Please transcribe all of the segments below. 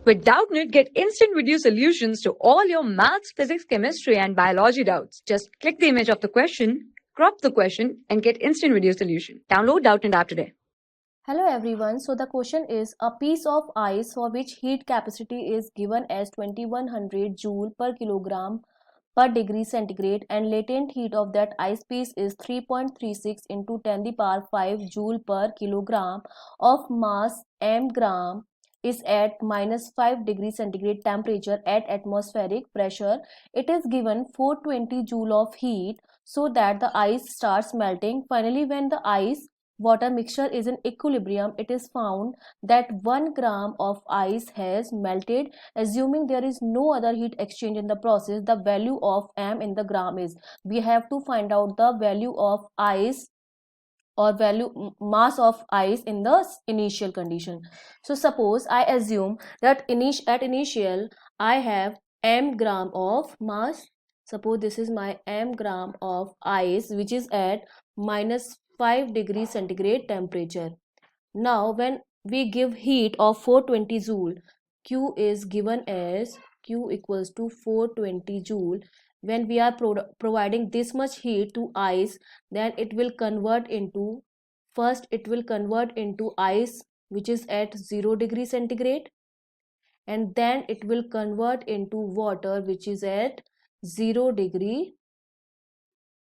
With Doubtnut, get instant video solutions to all your maths, physics, chemistry, and biology doubts. Just click the image of the question, crop the question, and get instant video solution. Download Doubtnut app today. Hello everyone, so the question is a piece of ice for which heat capacity is given as 2100 joule per kilogram per degree centigrade and latent heat of that ice piece is 3.36 into 10 the power 5 joule per kilogram of mass m gram is at minus 5 degree centigrade temperature at atmospheric pressure. It is given 420 joule of heat so that the ice starts melting. Finally, when the ice water mixture is in equilibrium, it is found that 1 gram of ice has melted. Assuming there is no other heat exchange in the process, the value of m in the gram is, we have to find out the value of ice or mass of ice in the initial condition. So suppose I assume that at initial I have m gram of mass. Suppose this is my m gram of ice which is at minus 5 degree centigrade temperature. Now when we give heat of 420 joule, Q is given as Q equals to 420 joule. When we are providing this much heat to ice, then it will convert into, first it will convert into ice which is at 0 degree centigrade, and then it will convert into water which is at 0 degree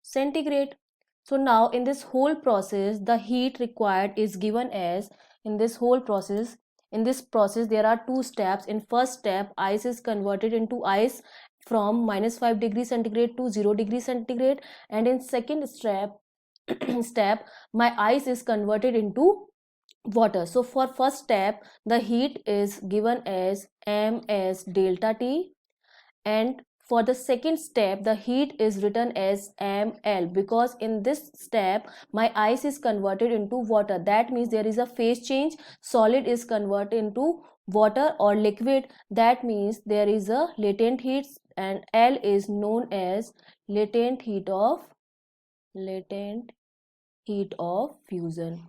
centigrade. So now in this whole process, the heat required is given as, in this process there are two steps. In first step, ice is converted into ice from minus 5 degree centigrade to 0 degree centigrade, and in second step my ice is converted into water. So for first step, the heat is given as m as delta T, and for the second step the heat is written as ml, because in this step my ice is converted into water. That means there is a phase change. Solid is converted into water or liquid. That means there is a latent heat, and L is known as latent heat of fusion.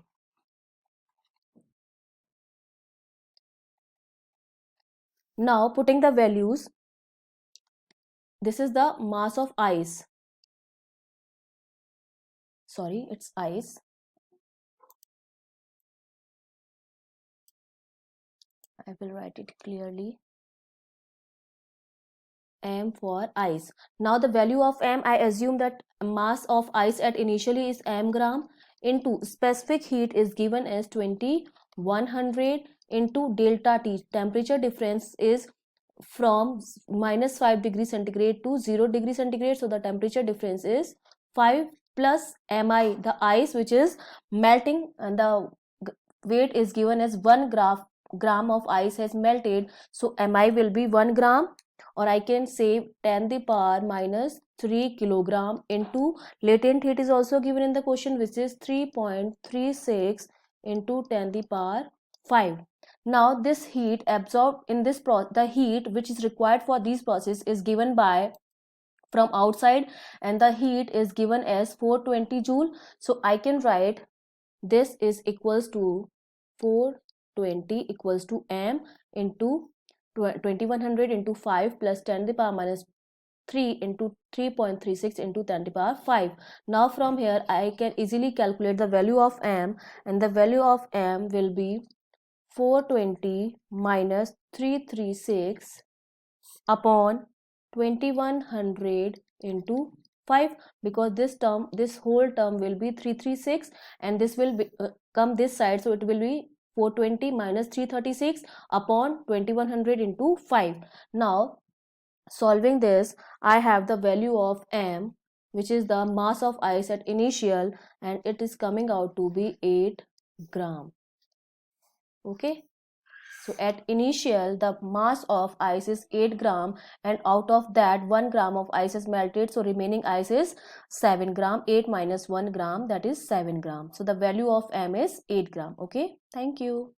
Now putting the values, this is the mass of ice, sorry, it's ice. I will write it clearly. M for ice. Now the value of m, I assume that mass of ice at initially is m gram into specific heat is given as 2100 into delta T. Temperature difference is from minus 5 degree centigrade to 0 degree centigrade. So the temperature difference is 5 plus mi, the ice which is melting, and the weight is given as 1 gram of ice has melted. So mi will be 1 gram, or I can say 10 the power minus 3 kilogram into latent heat is also given in the question, which is 3.36 into 10 the power 5. Now this heat absorbed in this the heat which is required for these process is given by from outside, and the heat is given as 420 joule. So I can write this is equals to 420 equals to m into 2100 into 5 plus 10 the power minus 3 into 3.36 into 10 the power 5. Now from here I can easily calculate the value of m, and the value of m will be 420 minus 336 upon 2100 into 5, because this whole term will be 336, and this will be, come this side, so it will be 420 minus 336 upon 2100 into 5. Now solving this, I have the value of m, which is the mass of ice at initial, and it is coming out to be 8 gram. Okay, so at initial the mass of ice is 8 gram, and out of that 1 gram of ice is melted, so remaining ice is 7 gram. 8 minus 1 gram, that is 7 gram. So the value of m is 8 gram. Okay, thank you.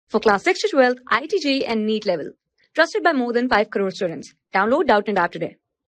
For class 6 to 12, IIT JEE and NEET level. Trusted by more than 5 crore students. Download Doubtnut app today.